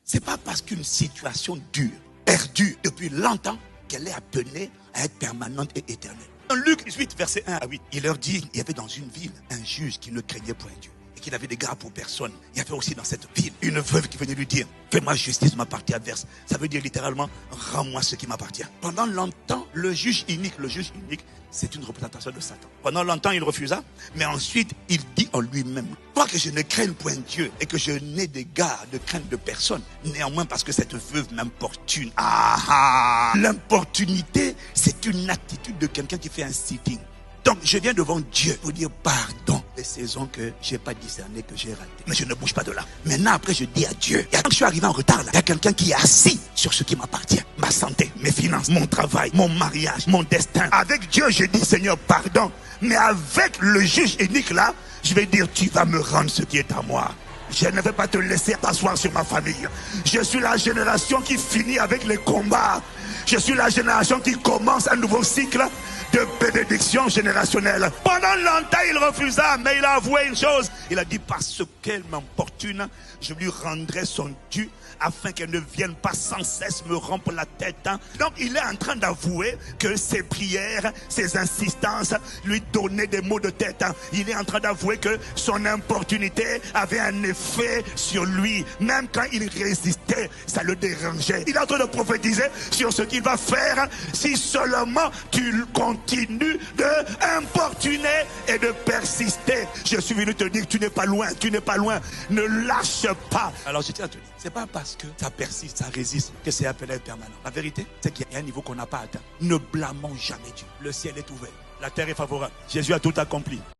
C'est pas parce qu'une situation dure, perdue depuis longtemps, qu'elle est appelée à être permanente et éternelle. Dans Luc 18, verset 1 à 8, il leur dit, il y avait dans une ville un juge qui ne craignait point Dieu et qui n'avait d'égard pour personne. Il y avait aussi dans cette ville une veuve qui venait lui dire, fais-moi justice de ma partie adverse. Ça veut dire littéralement, rends-moi ce qui m'appartient. Pendant longtemps, le juge unique, c'est une représentation de Satan. Pendant longtemps, il refusa, mais ensuite, il dit en lui-même, toi que je ne craigne point Dieu et que je n'ai d'égard de crainte de personne, néanmoins parce que cette veuve m'importune. L'importunité, c'est une attitude de quelqu'un qui fait un sitting. Donc, je viens devant Dieu pour dire pardon des saisons que je n'ai pas discernées, que j'ai ratées. Mais je ne bouge pas de là. Maintenant, après, je dis à Dieu. Et quand je suis arrivé en retard, là, il y a quelqu'un qui est assis sur ce qui m'appartient. Ma santé, mes finances, mon travail, mon mariage, mon destin. Avec Dieu, je dis, Seigneur, pardon. Mais avec le juge unique là, je vais dire, tu vas me rendre ce qui est à moi. Je ne vais pas te laisser t'asseoir sur ma famille. Je suis la génération qui finit avec les combats. Je suis la génération qui commence un nouveau cycle de bénédiction générationnelle. Pendant longtemps, il refusa, mais il a avoué une chose. Il a dit, parce qu'elle m'importune, je lui rendrai son dû, afin qu'elle ne vienne pas sans cesse me rompre la tête. Donc, il est en train d'avouer que ses prières, ses insistances lui donnaient des maux de tête. Il est en train d'avouer que son importunité avait un effet sur lui. Même quand il résistait, ça le dérangeait. Il est en train de prophétiser sur ce qu'il va faire si seulement tu continues de importuner et de persister. Je suis venu te dire, tu n'es pas loin, tu n'es pas loin. Ne lâche pas. Alors, je tiens à te dire, c'est pas parce que ça persiste, ça résiste, que c'est appelé à être permanent. La vérité, c'est qu'il y a un niveau qu'on n'a pas atteint. Ne blâmons jamais Dieu. Le ciel est ouvert. La terre est favorable. Jésus a tout accompli.